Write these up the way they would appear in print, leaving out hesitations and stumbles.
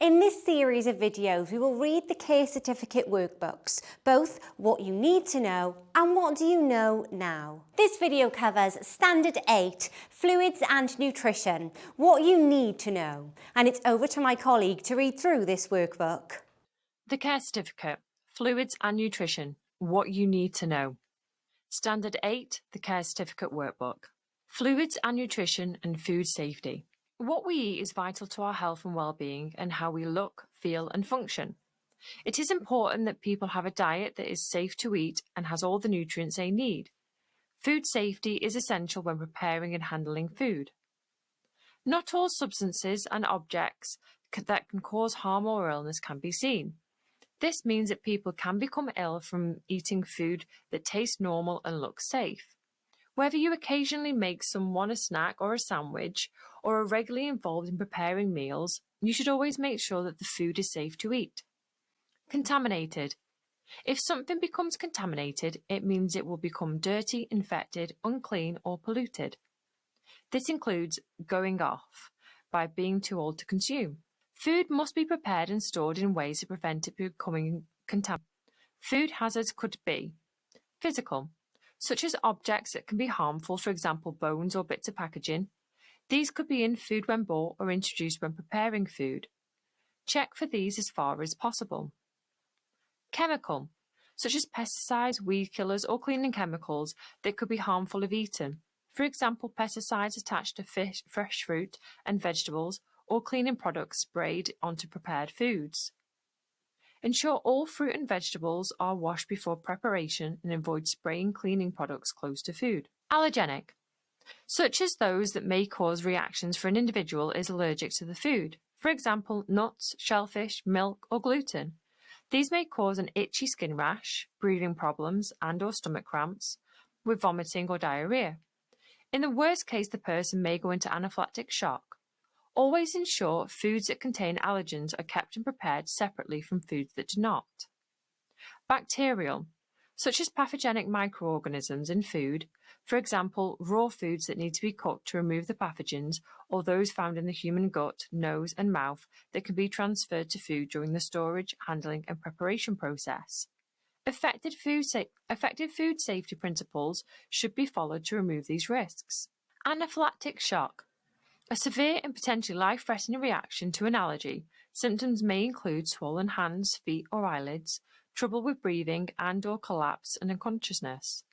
In this series of videos, we will read the Care Certificate workbooks, both what you need to know and what do you know now. This video covers Standard 8, Fluids and Nutrition, what you need to know, and it's over to my colleague to read through this workbook. The Care Certificate, Fluids and Nutrition, what you need to know. Standard 8, the Care Certificate Workbook. Fluids and Nutrition and Food Safety. What we eat is vital to our health and well-being and how we look, feel and function. It is important that people have a diet that is safe to eat and has all the nutrients they need. Food safety is essential when preparing and handling food. Not all substances and objects that can cause harm or illness can be seen. This means that people can become ill from eating food that tastes normal and looks safe. Whether you occasionally make someone a snack or a sandwich, or are regularly involved in preparing meals, you should always make sure that the food is safe to eat. Contaminated. If something becomes contaminated, it means it will become dirty, infected, unclean, or polluted. This includes going off by being too old to consume. Food must be prepared and stored in ways to prevent it becoming contaminated. Food hazards could be physical, such as objects that can be harmful, for example, bones or bits of packaging. These could be in food when bought or introduced when preparing food. Check for these as far as possible. Chemical, such as pesticides, weed killers, or cleaning chemicals that could be harmful if eaten. For example, pesticides attached to fish, fresh fruit and vegetables, or cleaning products sprayed onto prepared foods. Ensure all fruit and vegetables are washed before preparation and avoid spraying cleaning products close to food. Allergenic, such as those that may cause reactions for an individual is allergic to the food. For example, nuts, shellfish, milk, or gluten. These may cause an itchy skin rash, breathing problems, and/or stomach cramps, with vomiting or diarrhea. In the worst case, the person may go into anaphylactic shock. Always ensure foods that contain allergens are kept and prepared separately from foods that do not. Bacterial, such as pathogenic microorganisms in food, for example, raw foods that need to be cooked to remove the pathogens, or those found in the human gut, nose, and mouth that can be transferred to food during the storage, handling, and preparation process. Effective food safety principles should be followed to remove these risks. Anaphylactic shock. A severe and potentially life-threatening reaction to an allergy. Symptoms may include swollen hands, feet, or eyelids, trouble with breathing and/or collapse and unconsciousness.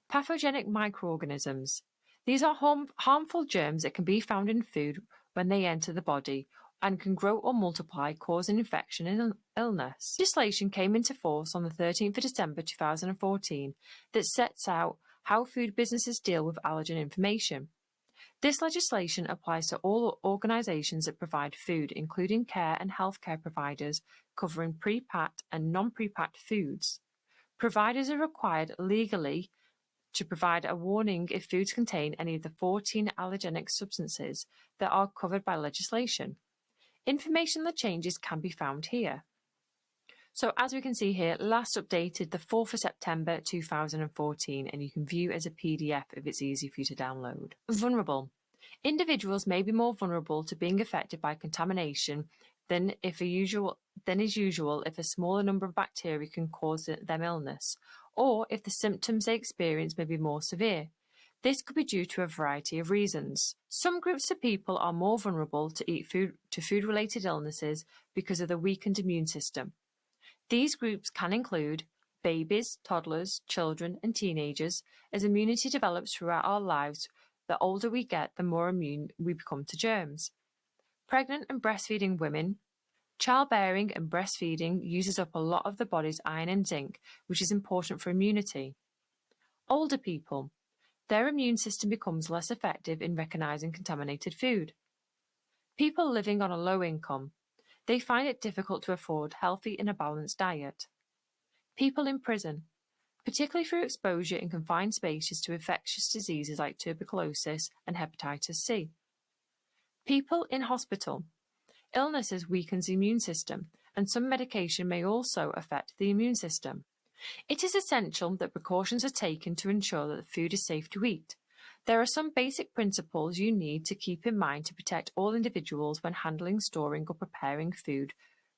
Pathogenic microorganisms. These are harmful germs that can be found in food when they enter the body and can grow or multiply, causing infection and illness. Legislation came into force on the 13th of December 2014 that sets out how food businesses deal with allergen information. This legislation applies to all organisations that provide food, including care and healthcare providers, covering pre-packed and non-pre-packed foods. Providers are required legally to provide a warning if foods contain any of the 14 allergenic substances that are covered by legislation. Information on the changes can be found here. So as we can see here, last updated the 4th of September 2014, and you can view as a PDF if it's easy for you to download. Vulnerable. Individuals may be more vulnerable to being affected by contamination than is usual if a smaller number of bacteria can cause them illness, or if the symptoms they experience may be more severe. This could be due to a variety of reasons. Some groups of people are more vulnerable to food-related illnesses because of the weakened immune system. These groups can include babies, toddlers, children, and teenagers, as immunity develops throughout our lives. The older we get, the more immune we become to germs. Pregnant and breastfeeding women. Childbearing and breastfeeding uses up a lot of the body's iron and zinc, which is important for immunity. Older people. Their immune system becomes less effective in recognizing contaminated food. People living on a low income. They find it difficult to afford healthy and a balanced diet. People in prison, particularly through exposure in confined spaces to infectious diseases like tuberculosis and hepatitis C. People in hospital. Illnesses weakens the immune system, and some medication may also affect the immune system. It is essential that precautions are taken to ensure that the food is safe to eat. There are some basic principles you need to keep in mind to protect all individuals when handling, storing, or preparing food.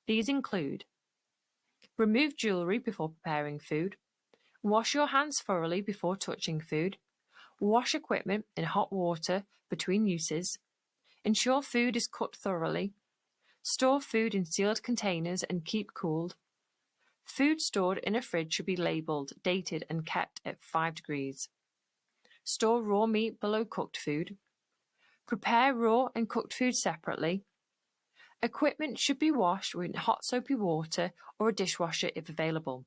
These include: remove jewelry before preparing food, wash your hands thoroughly before touching food, wash equipment in hot water between uses, ensure food is cooked thoroughly, store food in sealed containers and keep cooled. Food stored in a fridge should be labelled, dated, and kept at 5 degrees. Store raw meat below cooked food. Prepare raw and cooked food separately. Equipment should be washed with hot soapy water or a dishwasher if available.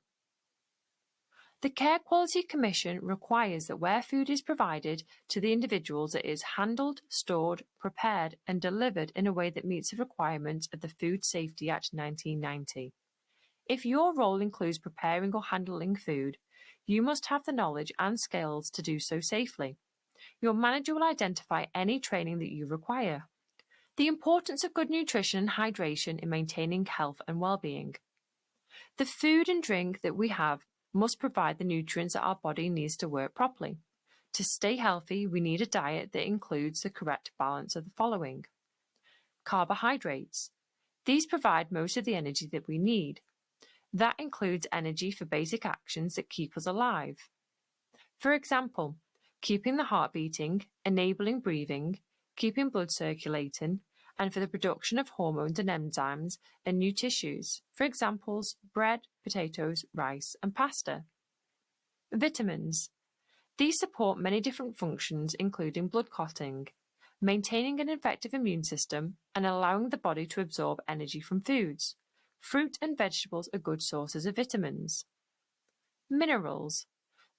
The Care Quality Commission requires that where food is provided to the individuals, it is handled, stored, prepared, and delivered in a way that meets the requirements of the Food Safety Act 1990. If your role includes preparing or handling food, you must have the knowledge and skills to do so safely. Your manager will identify any training that you require. The importance of good nutrition and hydration in maintaining health and well-being. The food and drink that we have must provide the nutrients that our body needs to work properly. To stay healthy, we need a diet that includes the correct balance of the following: carbohydrates. These provide most of the energy that we need. That includes energy for basic actions that keep us alive. For example, keeping the heart beating, enabling breathing, keeping blood circulating, and for the production of hormones and enzymes and new tissues. For examples, bread, potatoes, rice, and pasta. Vitamins. These support many different functions, including blood clotting, maintaining an effective immune system, and allowing the body to absorb energy from foods. Fruit and vegetables are good sources of vitamins. Minerals.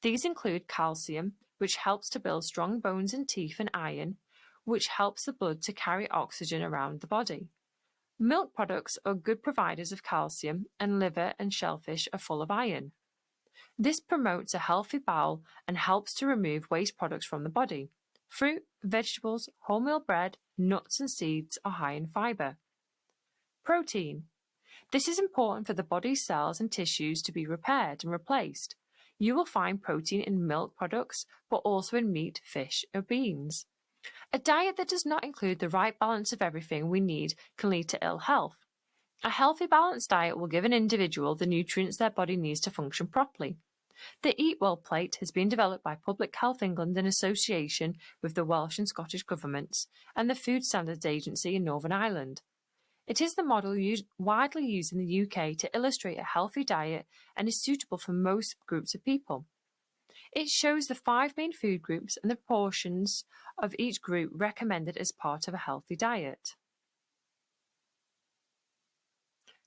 These include calcium, which helps to build strong bones and teeth, and iron, which helps the blood to carry oxygen around the body. Milk products are good providers of calcium, and liver and shellfish are full of iron. This promotes a healthy bowel and helps to remove waste products from the body. Fruit, vegetables, wholemeal bread, nuts, and seeds are high in fiber. Protein. This is important for the body's cells and tissues to be repaired and replaced. You will find protein in milk products, but also in meat, fish, or beans. A diet that does not include the right balance of everything we need can lead to ill health. A healthy, balanced diet will give an individual the nutrients their body needs to function properly. The Eat Well plate has been developed by Public Health England in association with the Welsh and Scottish governments and the Food Standards Agency in Northern Ireland. It is the model widely used in the UK to illustrate a healthy diet and is suitable for most groups of people. It shows the 5 main food groups and the portions of each group recommended as part of a healthy diet.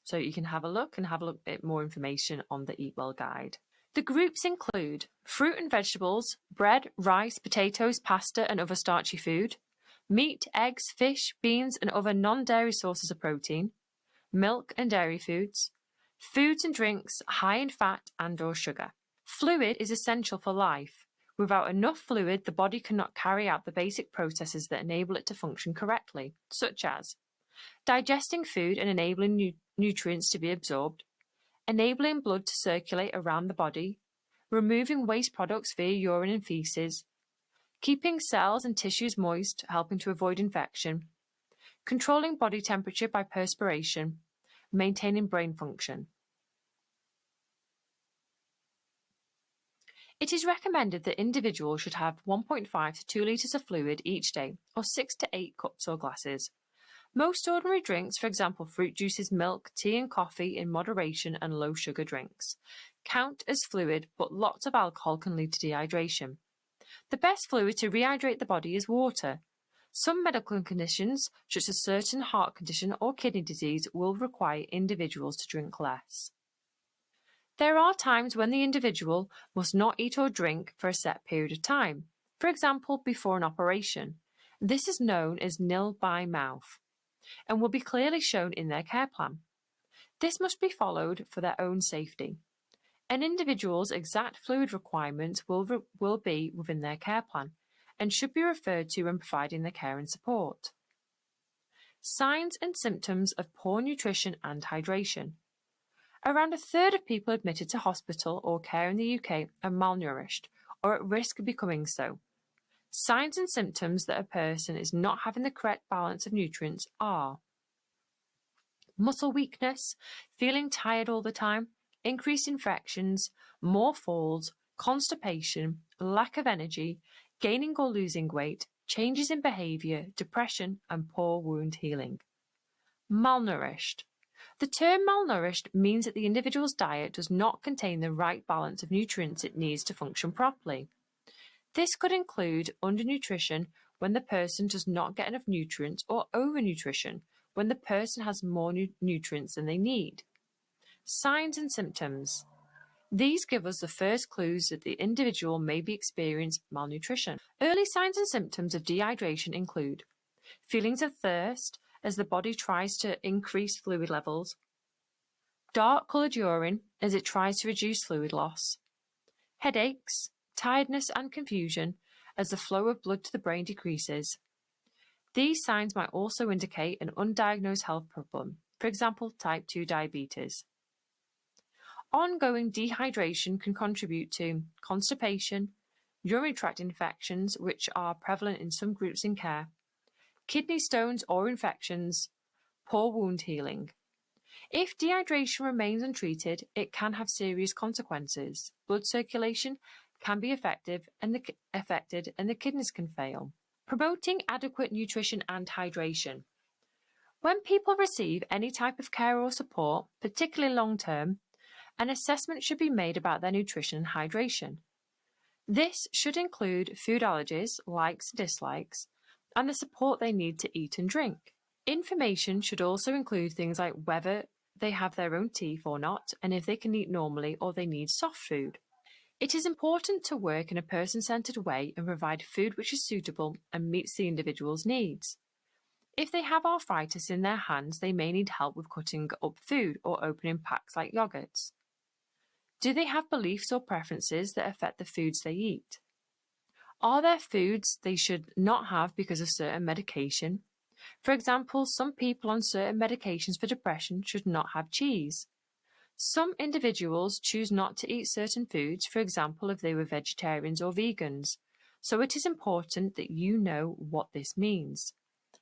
So you can have a look at more information on the Eat Well guide. The groups include fruit and vegetables, bread, rice, potatoes, pasta, and other starchy food, meat, eggs, fish, beans, and other non-dairy sources of protein, milk and dairy foods, foods and drinks high in fat and/or sugar. Fluid is essential for life. Without enough fluid, the body cannot carry out the basic processes that enable it to function correctly, such as digesting food and enabling nutrients to be absorbed, enabling blood to circulate around the body, removing waste products via urine and feces, keeping cells and tissues moist, helping to avoid infection, controlling body temperature by perspiration, maintaining brain function. It is recommended that individuals should have 1.5 to 2 litres of fluid each day, or 6 to 8 cups or glasses. Most ordinary drinks, for example fruit juices, milk, tea and coffee in moderation, and low sugar drinks, count as fluid, but lots of alcohol can lead to dehydration. The best fluid to rehydrate the body is water. Some medical conditions, such as certain heart condition or kidney disease, will require individuals to drink less. There are times when the individual must not eat or drink for a set period of time, for example, before an operation. This is known as nil by mouth and will be clearly shown in their care plan. This must be followed for their own safety. An individual's exact fluid requirements will be within their care plan and should be referred to when providing the care and support. Signs and symptoms of poor nutrition and hydration. Around a third of people admitted to hospital or care in the UK are malnourished or at risk of becoming so. Signs and symptoms that a person is not having the correct balance of nutrients are muscle weakness, feeling tired all the time, increased infections, more falls, constipation, lack of energy, gaining or losing weight, changes in behavior, depression, and poor wound healing. Malnourished. The term malnourished means that the individual's diet does not contain the right balance of nutrients it needs to function properly. This could include undernutrition when the person does not get enough nutrients, or overnutrition when the person has more nutrients than they need. Signs and symptoms. These give us the first clues that the individual may be experiencing malnutrition. Early signs and symptoms of dehydration include feelings of thirst as the body tries to increase fluid levels, dark coloured urine as it tries to reduce fluid loss, headaches, tiredness and confusion as the flow of blood to the brain decreases. These signs might also indicate an undiagnosed health problem, for example, type 2 diabetes. Ongoing dehydration can contribute to constipation, urinary tract infections, which are prevalent in some groups in care, kidney stones or infections, poor wound healing. If dehydration remains untreated, it can have serious consequences. Blood circulation can be affected and the kidneys can fail. Promoting adequate nutrition and hydration. When people receive any type of care or support, particularly long-term, an assessment should be made about their nutrition and hydration. This should include food allergies, likes and dislikes, and the support they need to eat and drink. Information should also include things like whether they have their own teeth or not, and if they can eat normally or they need soft food. It is important to work in a person-centered way and provide food which is suitable and meets the individual's needs. If they have arthritis in their hands, they may need help with cutting up food or opening packs like yogurts. Do they have beliefs or preferences that affect the foods they eat? Are there foods they should not have because of certain medication? For example, some people on certain medications for depression should not have cheese. Some individuals choose not to eat certain foods, for example, if they were vegetarians or vegans. So it is important that you know what this means.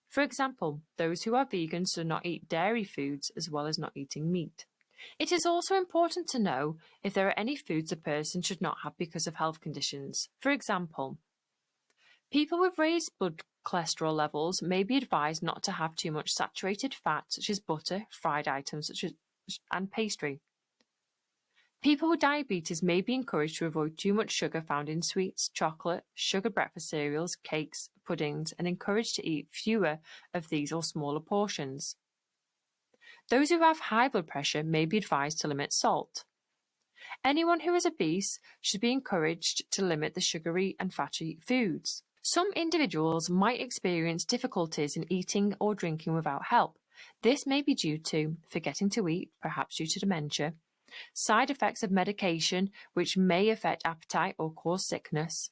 For example, those who are vegans do not eat dairy foods as well as not eating meat. It is also important to know if there are any foods a person should not have because of health conditions. For example, people with raised blood cholesterol levels may be advised not to have too much saturated fat, such as butter, fried items, and pastry. People with diabetes may be encouraged to avoid too much sugar found in sweets, chocolate, sugar breakfast cereals, cakes, puddings, and encouraged to eat fewer of these or smaller portions. Those who have high blood pressure may be advised to limit salt. Anyone who is obese should be encouraged to limit the sugary and fatty foods. Some individuals might experience difficulties in eating or drinking without help. This may be due to forgetting to eat, perhaps due to dementia, side effects of medication which may affect appetite or cause sickness,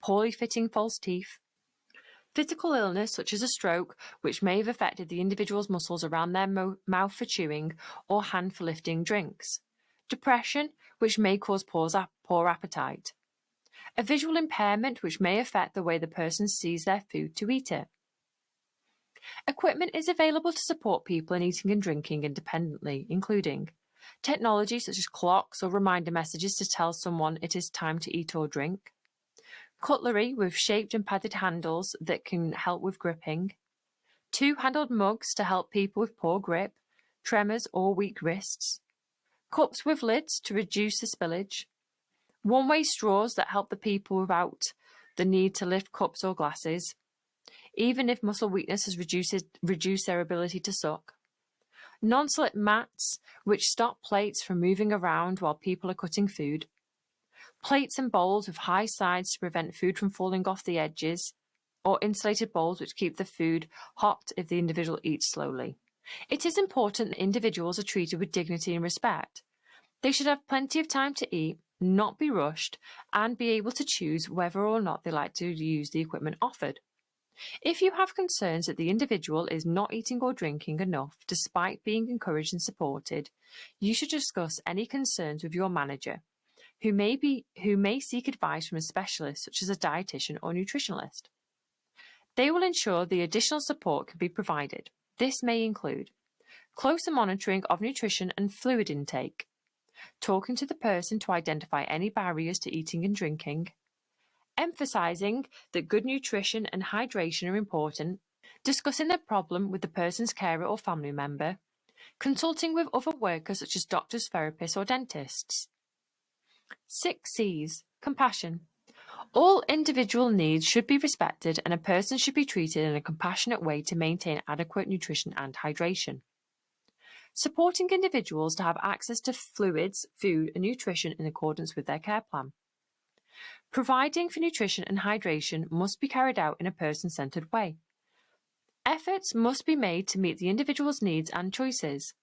poorly fitting false teeth, physical illness such as a stroke which may have affected the individual's muscles around their mouth for chewing or hand for lifting drinks, depression which may cause poor appetite, a visual impairment which may affect the way the person sees their food to eat it. Equipment is available to support people in eating and drinking independently, including technology such as clocks or reminder messages to tell someone it is time to eat or drink, cutlery with shaped and padded handles that can help with gripping, two-handled mugs to help people with poor grip, tremors or weak wrists, cups with lids to reduce the spillage, one-way straws that help the people without the need to lift cups or glasses, even if muscle weakness has reduced their ability to suck, non-slip mats which stop plates from moving around while people are cutting food, plates and bowls with high sides to prevent food from falling off the edges, or insulated bowls which keep the food hot if the individual eats slowly. It is important that individuals are treated with dignity and respect. They should have plenty of time to eat, not be rushed, and be able to choose whether or not they like to use the equipment offered. If you have concerns that the individual is not eating or drinking enough despite being encouraged and supported, you should discuss any concerns with your manager. who may seek advice from a specialist such as a dietitian or nutritionalist. They will ensure the additional support can be provided. This may include closer monitoring of nutrition and fluid intake, talking to the person to identify any barriers to eating and drinking, emphasizing that good nutrition and hydration are important, discussing the problem with the person's carer or family member, consulting with other workers such as doctors, therapists, or dentists. 6 C's. Compassion. All individual needs should be respected and a person should be treated in a compassionate way to maintain adequate nutrition and hydration. Supporting individuals to have access to fluids, food, and nutrition in accordance with their care plan. Providing for nutrition and hydration must be carried out in a person-centered way. Efforts must be made to meet the individual's needs and choices.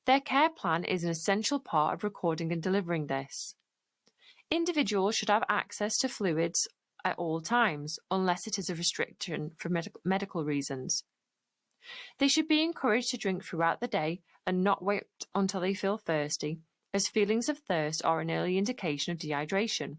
Their care plan is an essential part of recording and delivering this. Individuals should have access to fluids at all times, unless it is a restriction for medical reasons. They should be encouraged to drink throughout the day and not wait until they feel thirsty, as feelings of thirst are an early indication of dehydration.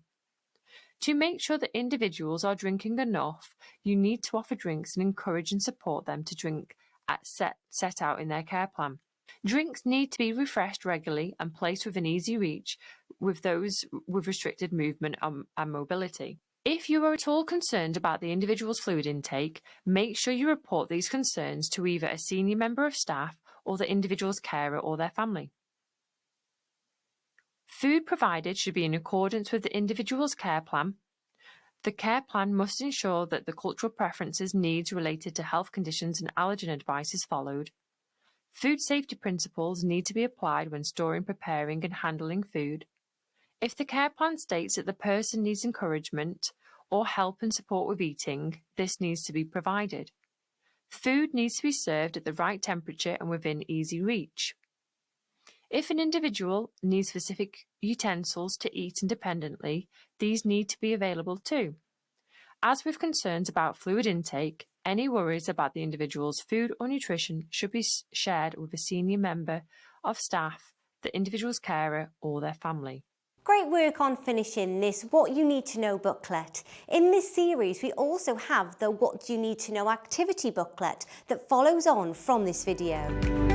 To make sure that individuals are drinking enough, you need to offer drinks and encourage and support them to drink at set out in their care plan. Drinks need to be refreshed regularly and placed within easy reach with those with restricted movement and mobility. If you are at all concerned about the individual's fluid intake, make sure you report these concerns to either a senior member of staff or the individual's carer or their family. Food provided should be in accordance with the individual's care plan. The care plan must ensure that the cultural preferences, needs related to health conditions and allergen advice is followed. Food safety principles need to be applied when storing, preparing and handling food. If the care plan states that the person needs encouragement or help and support with eating, this needs to be provided. Food needs to be served at the right temperature and within easy reach. If an individual needs specific utensils to eat independently, these need to be available too. As with concerns about fluid intake, any worries about the individual's food or nutrition should be shared with a senior member of staff, the individual's carer, or their family. Great work on finishing this What You Need to Know booklet. In this series, we also have the What Do You Need to Know activity booklet that follows on from this video.